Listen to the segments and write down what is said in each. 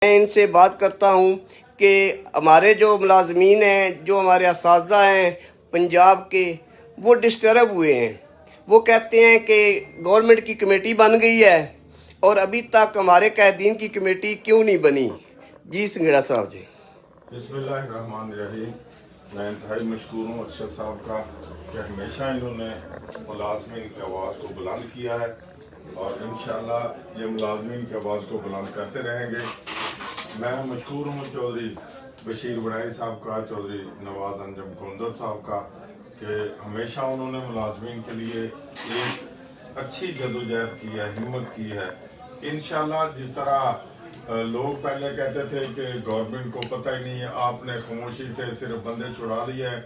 मैं इनसे बात करता हूँ कि हमारे जो मुलाजमीन हैं, जो हमारे असातिज़ा हैं पंजाब के, वो डिस्टर्ब हुए हैं। वो कहते हैं कि गवर्नमेंट की कमेटी बन गई है और अभी तक हमारे कैदीन की कमेटी क्यों नहीं बनी। जी संगेड़ा साहब जी। बिस्मिल्लाहिर्रहमानिर्रहीम। मैं इंतहाई मशकूर हूँ अरशद साहब का कि हमेशा इन्होंने मुलाजमीन की आवाज़ को बुलंद किया है और इंशाअल्लाह ये मुलाजमीन की आवाज़ को बुलंद करते रहेंगे। मैं मशकूर हूँ चौधरी बशीर वड़ाई साहब का, चौधरी नवाज अंजम कुंदर साहब का, कि हमेशा उन्होंने मुलाजमीन के लिए एक अच्छी जदोजहद की है, हिम्मत की है। इंशाअल्लाह जिस तरह लोग पहले कहते थे कि गवर्नमेंट को पता ही नहीं है, आपने खामोशी से सिर्फ बंदे छुड़ा लिए हैं,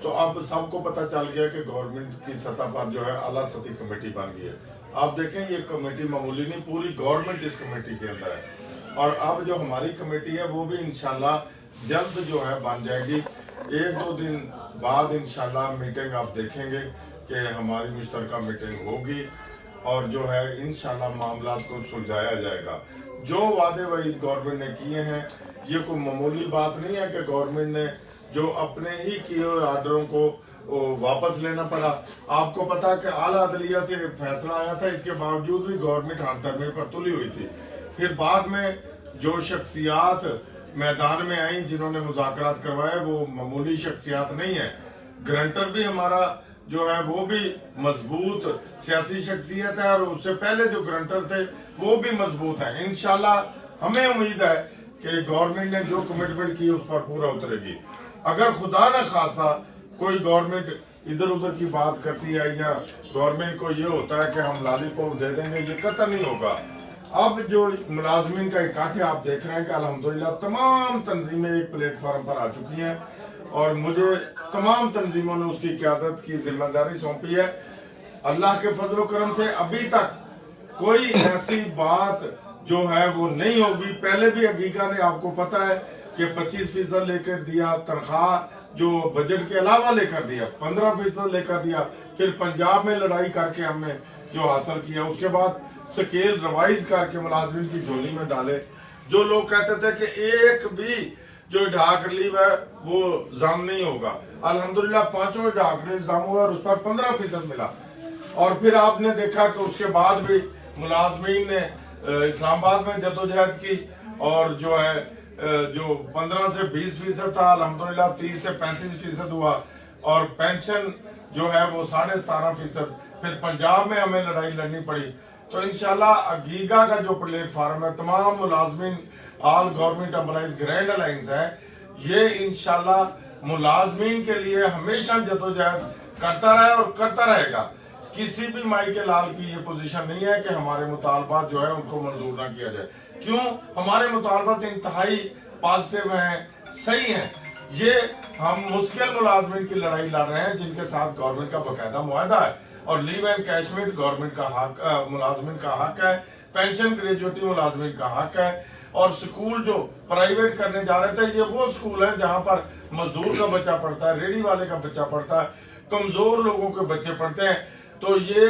तो अब सबको पता चल गया कि गवर्नमेंट की सतह पर जो है आला सतही कमेटी बन गई है। आप देखें ये कमेटी मामूली नहीं, पूरी गवर्नमेंट इस कमेटी के अंदर है और अब जो हमारी कमेटी है वो भी इंशाल्लाह जल्द जो है बन जाएगी। एक दो दिन बाद इंशाल्लाह मीटिंग आप देखेंगे कि हमारी मुश्तरका मीटिंग होगी और जो है इंशाल्लाह मामलात को सुलझाया जाएगा। जो वादे वहीद गवर्नमेंट ने किए हैं, ये कोई मामूली बात नहीं है कि गवर्नमेंट ने जो अपने ही किए हुए आर्डरों को वापस लेना पड़ा। आपको पता है कि आला अदलिया से फैसला आया था, इसके बावजूद भी गवर्नमेंट हरदर्मी पर तुली हुई थी। फिर बाद में जो शख्सियात मैदान में आई जिन्होंने मुज़ाकरात करवाए, वो मामूली शख्सियात नहीं है। ग्रंटर भी हमारा जो है वो भी मजबूत सियासी शख्सियत है और उससे पहले जो ग्रंटर थे वो भी मजबूत है। इंशाल्लाह हमें उम्मीद है कि गवर्नमेंट ने जो कमिटमेंट की उस पर पूरा उतरेगी। अगर खुदा न खासा कोई गवर्नमेंट इधर उधर की बात करती है या गवर्नमेंट को ये होता है कि हम लॉलीपॉप दे देंगे, ये कतई नहीं होगा। अब जो मुलाजमीन का इकट्ठा आप देख रहे हैं कि अल्हम्दुलिल्लाह तमाम तंजीमें एक प्लेटफॉर्म पर आ चुकी हैं और मुझे तमाम तंजीमों ने उसकी क़यादत की जिम्मेदारी सौंपी है। अल्लाह के फजल करम से अभी तक कोई ऐसी बात जो है वो नहीं होगी। पहले भी हकीका ने आपको पता है कि 25% लेकर दिया, तनख्वाह जो बजट के अलावा लेकर दिया 15% लेकर दिया, फिर पंजाब में लड़ाई करके हमने जो हासिल किया, उसके बाद स्केल रिवाइज करके मुलाजमीन की झोली में डाले। जो लोग कहते थे कि एक भी जो डाक रिलीव है वो जाम नहीं होगा, अल्हम्दुलिल्लाह पांचों डाक रिलीव जाम हुआ और उस पर 15% मिला। और फिर आपने देखा कि उसके बाद भी मुलाजमीन ने इस्लामाबाद में जदोजहद की और जो है जो 15 से 20% था, अल्हम्दुलिल्लाह 30 से 35% हुआ और पेंशन जो है वो 17.5%। फिर पंजाब में हमें लड़ाई लड़नी पड़ी। तो इंशाल्लाह अगीगा का जो प्लेटफार्म है, तमाम मुलाजमीन all government employees grand alliance है, ये इंशाल्लाह मुलाजमीन के लिए हमेशा जदोजहद करता रहे और करता रहेगा। किसी भी माई के लाल की ये पोजीशन नहीं है कि हमारे मुतालबात जो है उनको मंजूर ना किया जाए। क्यों? हमारे मुतालबात इंतहाई पॉजिटिव हैं, सही हैं। ये हम मुश्किल मुलाजमीन की लड़ाई लड़ रहे हैं जिनके साथ गवर्नमेंट का बाकायदा मुआहदा है और लीव एंड कैशमेंट गवर्नमेंट का हक, मुलाजमीन का हक है, पेंशन ग्रेजुएटी मुलाजमीन का हक है। और स्कूल जो प्राइवेट करने जा रहे थे, ये वो स्कूल है जहां पर मजदूर का बच्चा पढ़ता है, रेडी वाले का बच्चा पढ़ता है, कमजोर लोगों के बच्चे पढ़ते हैं। तो ये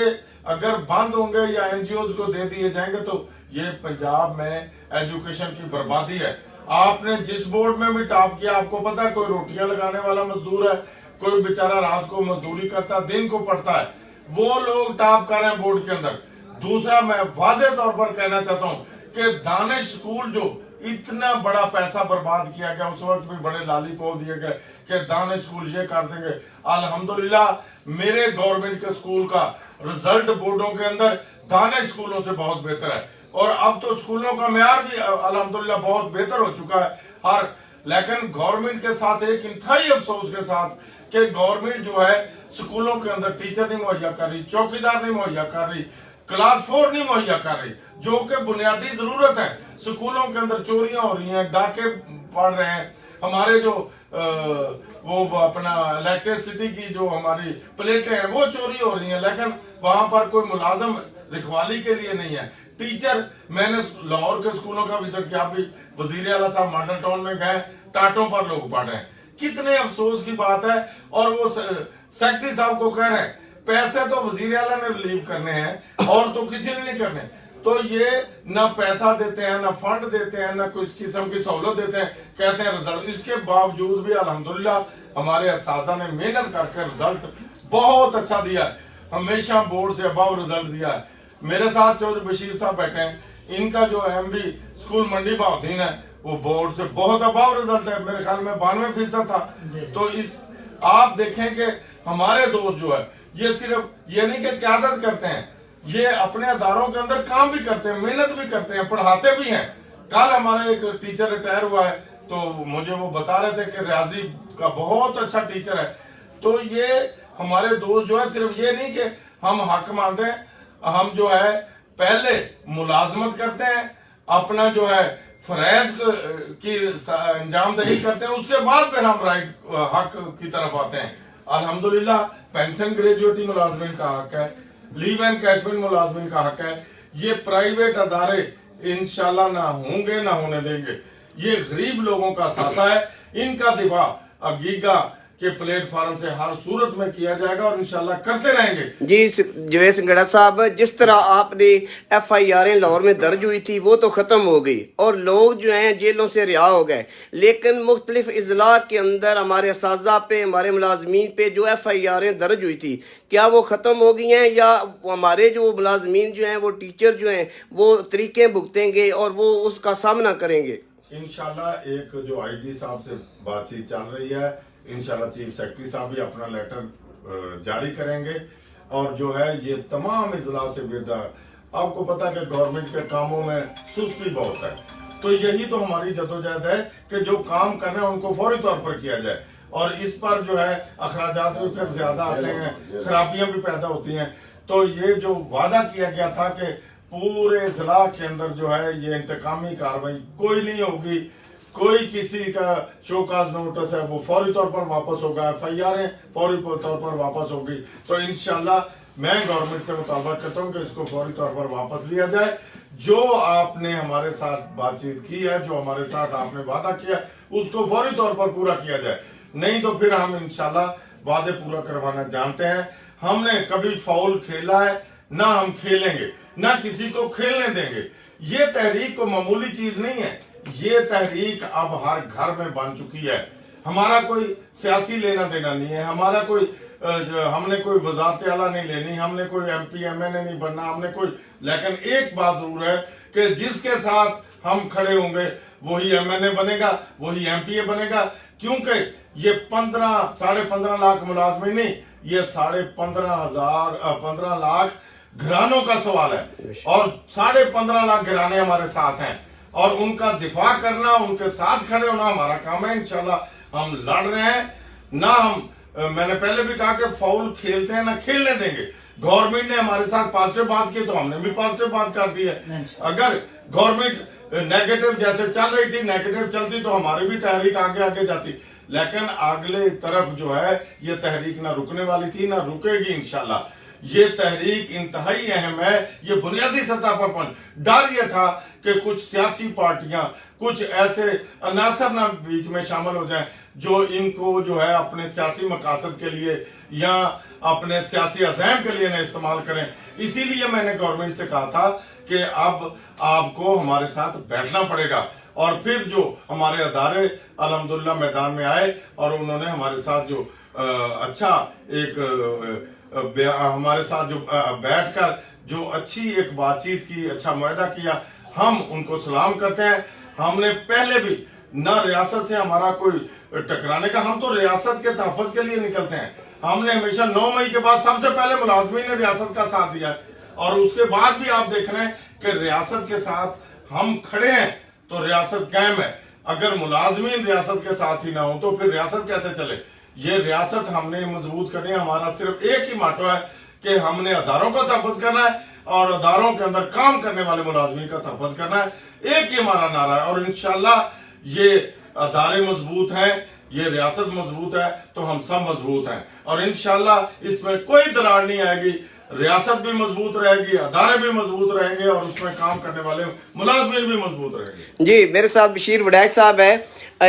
अगर बंद होंगे या एनजीओ को दे दिए जाएंगे तो ये पंजाब में एजुकेशन की बर्बादी है। आपने जिस बोर्ड में भी टॉप किया, आपको पता है कोई रोटियां लगाने वाला मजदूर है, कोई बेचारा रात को मजदूरी करता, दिन को पढ़ता है, वो लोग टॉप कर रहे हैं बोर्ड के अंदर। दूसरा, मैं वाज़ेह तौर पर कहना चाहता हूँ कि दानिश स्कूल जो इतना बड़ा पैसा बर्बाद किया गया, उस वक्त भी बड़े लॉलीपॉप दिए गए कि दानिश स्कूल ये कर देंगे। अल्हम्दुलिल्लाह मेरे गवर्नमेंट के स्कूल का रिजल्ट बोर्डों के अंदर दानिश स्कूलों से बहुत बेहतर है और अब तो स्कूलों का मेयार भी अल्हम्दुलिल्लाह बहुत बेहतर हो चुका है। लेकिन गवर्नमेंट के साथ एक इंतहाई अफसोस के साथ कि गवर्नमेंट जो है स्कूलों के अंदर टीचर नहीं मुहैया कर रही, चौकीदार नहीं मुहैया कर रही, क्लास 4 नहीं मुहैया कर रही, जो कि बुनियादी जरूरत है। स्कूलों के अंदर चोरियां हो रही हैं, डाके पड़ रहे हैं, हमारे जो वो अपना इलेक्ट्रिसिटी की जो हमारी प्लेटें हैं वो चोरी हो रही हैं, लेकिन वहां पर कोई मुलाजम रिखवाली के लिए नहीं है। टीचर, मैंने लाहौर के स्कूलों का विजिट किया, भी वजीर आला साहब मॉडल टाउन में गए, टाटों पर लोग पढ़ रहे हैं। कितने अफसोस की बात है। और वो सेक्रेटरी साहब को कह रहे हैं पैसे तो वजीर आला ने रिलीव करने हैं और तो किसी ने नहीं करने। तो ये ना पैसा देते हैं, ना फंड देते हैं, ना कुछ किस्म की सहूलत देते हैं, कहते हैं रिजल्ट। इसके बावजूद भी अल्हम्दुलिल्लाह हमारे असातिज़ा ने मेहनत करके रिजल्ट बहुत अच्छा दिया है, हमेशा बोर्ड से अबव रिजल्ट दिया है। मेरे साथ चौधरी बशीर साहब बैठे हैं, इनका जो MB स्कूल मंडी बहाउद्दीन है वो बोर्ड से बहुत अबव रिजल्ट है, मेरे ख्याल में 92% था। तो इस आप देखें कि हमारे दोस्त जो है ये सिर्फ ये नहीं कि क़यादत करते हैं, ये अपने अदारों के अंदर काम भी करते हैं, मेहनत भी करते हैं, पढ़ाते भी हैं। कल हमारा एक टीचर रिटायर हुआ है तो मुझे वो बता रहे थे कि रियाजी का बहुत अच्छा टीचर है। तो ये हमारे दोस्त जो है सिर्फ ये नहीं कि हम हक मानते हैं, हम जो है पहले मुलाजमत करते हैं, अपना जो है फरैज की अंजामदही करते हैं, उसके बाद फिर हम राइट हक की तरफ आते हैं। अल्हम्दुलिल्लाह पेंशन ग्रेजुएटी मुलाजमिन का हक है, लीव एंड कैशमेंट मुलाजमिन का हक है। ये प्राइवेट अदारे इंशाल्लाह ना होंगे ना होने देंगे। ये गरीब लोगों का साथा है, इनका दिफा अगीगा के प्लेटफॉर्म से हर सूरत में किया जाएगा और इंशाल्लाह करते रहेंगे। जी जवेद सिंगड़ा साहब, जिस तरह आपने FIR लाहौर में दर्ज हुई थी वो तो ख़त्म हो गई और लोग जो हैं जेलों से रिहा हो गए, लेकिन मुख्तलिफ अजला के अंदर हमारे असातिज़ा पे, हमारे मुलाजमीन पे जो FIR दर्ज हुई थी, क्या वो ख़त्म हो गई हैं या हमारे जो मुलाजमीन जो हैं, वो टीचर जो हैं, वो तरीके भुगतेंगे और वो उसका सामना करेंगे? इंशाल्लाह एक जो IG साहब से बातचीत चल रही है, इंशाल्लाह चीफ सेक्रेटरी साहब भी अपना लेटर जारी करेंगे और जो है ये तमाम इजला से बेदार। आपको पता है कि गवर्नमेंट के कामों में सुस्ती बहुत है, तो यही तो हमारी जदोजहद है कि जो काम करना है उनको फौरी तौर पर किया जाए। और इस पर जो है अखराजात भी फिर ज्यादा आते हैं, खराबियां भी पैदा होती हैं। तो ये जो वादा किया गया था कि पूरे जिला के अंदर जो है ये इंतकामी कार्रवाई कोई नहीं होगी, कोई किसी का शोकाज नोटिस है वो फौरी तौर पर वापस होगा, FIR फौरी तौर पर वापस होगी। तो इंशाल्लाह मैं गवर्नमेंट से मुतालबा करता हूँ कि इसको फौरी तौर पर वापस लिया जाए। जो आपने हमारे साथ बातचीत की है, जो हमारे साथ आपने वादा किया, उसको फौरी तौर पर पूरा किया जाए। नहीं तो फिर हम इंशाल्लाह वादे पूरा करवाना जानते हैं। हमने कभी फाउल खेला है ना हम खेलेंगे, ना किसी को खेलने देंगे। ये तहरीक को मामूली चीज नहीं है, ये तहरीक अब हर घर में बन चुकी है। हमारा कोई सियासी लेना देना नहीं है, हमारा कोई हमने कोई वजारत आला नहीं लेनी, हमने कोई MP MNA नहीं बनना, हमने कोई। लेकिन एक बात जरूर है कि जिसके साथ हम खड़े होंगे वही MNA बनेगा, वही MPA बनेगा। क्योंकि ये 15.5 लाख मुलाजमिन नहीं, ये 15.5 लाख घरानों का सवाल है और 15.5 लाख घराने हमारे साथ हैं और उनका दिफा करना, उनके साथ खड़े होना हमारा काम है। इंशाल्लाह हम लड़ रहे हैं ना। हम मैंने पहले भी कहा कि फाउल खेलते हैं ना खेलने देंगे। गवर्नमेंट ने हमारे साथ पॉजिटिव बात की तो हमने भी पॉजिटिव बात कर दी है। अगर गवर्नमेंट नेगेटिव जैसे चल रही थी, नेगेटिव चलती तो हमारी भी तहरीक आगे आगे जाती। लेकिन अगले तरफ जो है ये तहरीक ना रुकने वाली थी ना रुकेगी इंशाल्लाह। ये तहरीक इंतहाई अहम है, ये बुनियादी सतह पर पहुंच। डर ये था कि कुछ सियासी पार्टियां, कुछ ऐसे अनासर ना बीच में शामिल हो जाएं जो इनको जो है अपने सियासी मकासद के लिए या अपने सियासी अज़ैम के लिए ना इस्तेमाल करें। इसीलिए मैंने गवर्नमेंट से कहा था कि अब आपको हमारे साथ बैठना पड़ेगा। और फिर जो हमारे अदारे अल्हम्दुलिल्लाह मैदान में आए और उन्होंने हमारे साथ जो अच्छा एक हमारे साथ जो बैठकर जो अच्छी एक बातचीत की, अच्छा मुआहदा किया, हम उनको सलाम करते हैं। हमने पहले भी ना रियासत से हमारा कोई टकराने का, हम तो रियासत के तहफ़्फ़ुज़ के लिए निकलते हैं। हमने हमेशा 9 मई के बाद सबसे पहले मुलाजमीन ने रियासत का साथ दिया और उसके बाद भी आप देख रहे हैं कि रियासत के साथ हम खड़े हैं तो रियासत कायम है। अगर मुलाजमीन रियासत के साथ ही ना हो तो फिर रियासत कैसे चले? ये रियासत हमने मजबूत करनी है। हमारा सिर्फ एक ही माटो है कि हमने अदारों का तहफ़्फ़ुज़ करना है और अदारों के अंदर काम करने वाले मुलाजमीन का तहफ़्फ़ुज़ करना है। एक ही हमारा नारा है और इंशाल्लाह ये अदारे मजबूत हैं, ये रियासत मजबूत है तो हम सब मजबूत हैं और इंशाल्लाह इसमें कोई दरार नहीं आएगी। रियासत भी मजबूत रहेगी, अदारे भी मजबूत रहेंगे और उसमें काम करने वाले मुलाजमीन भी मजबूत रहेंगे। जी, मेरे साथ बशीर वड़ैच साहब है।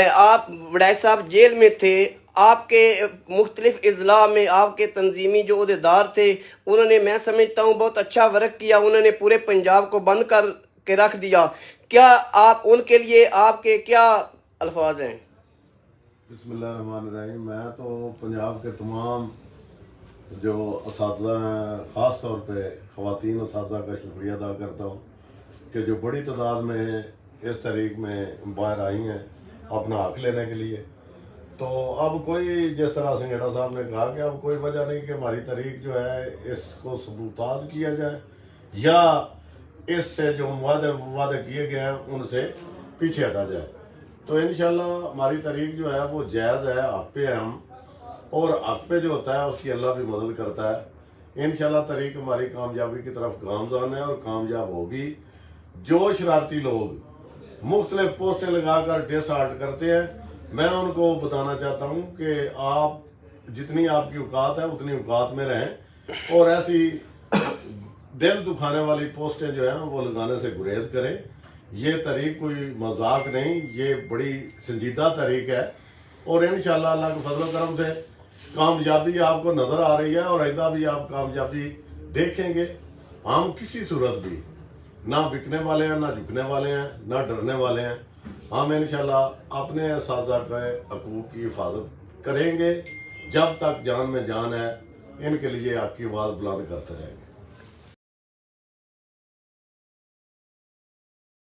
आप वड़ैच साहब जेल में थे, आपके मुख्तलिफ इजला में आपके तंजीमी जो अहदेदार थे उन्होंने, मैं समझता हूँ, बहुत अच्छा वर्क किया। उन्होंने पूरे पंजाब को बंद कर के रख दिया। क्या आप उनके लिए आपके क्या अल्फाज हैं? बिस्मिल्लाहिर्रहमानिर्रहीम। मैं तो पंजाब के तमाम जो असातिज़ा हैं, ख़ास तौर पे ख़वातीन असातिज़ा का शुक्रिया अदा करता हूँ कि जो बड़ी तादाद में इस तहरीक में बाहर आई हैं अपना हक़ लेने के लिए। तो अब कोई, जिस तरह संगेड़ा साहब ने कहा कि अब कोई वजह नहीं कि हमारी तहरीक जो है इसको सबूताज किया जाए या इससे जो वादे किए गए हैं उनसे पीछे हटा जाए। तो इंशाल्लाह हमारी तहरीक जो है वो जायज़ है, हक़ पे है हम, और हक़ पे जो होता है उसकी अल्लाह भी मदद करता है। इंशाल्लाह तहरीक हमारी कामयाबी की तरफ गामज़ान है और कामयाब होगी। जो शरारती लोग मुख्तलिफ पोस्टें लगा कर डिसहार्ट करते हैं, मैं उनको बताना चाहता हूँ कि आप जितनी आपकी औकात है उतनी औकात में रहें और ऐसी दिल दुखाने वाली पोस्टें जो हैं वो लगाने से गुरेज करें। ये तहरीक कोई मजाक नहीं, ये बड़ी संजीदा तहरीक है और इंशाल्लाह अल्लाह के फजल करम से कामयाबी आपको नज़र आ रही है और आइंदा भी आप कामयाबी देखेंगे। हम किसी सूरत भी ना बिकने वाले हैं, ना झुकने वाले हैं, ना डरने वाले हैं। हम इंशाल्लाह अपने असातिज़ा के हकूक़ की हिफाजत करेंगे। जब तक जान में जान है इनके लिए आपकी आवाज़ बुलंद करते रहेंगे।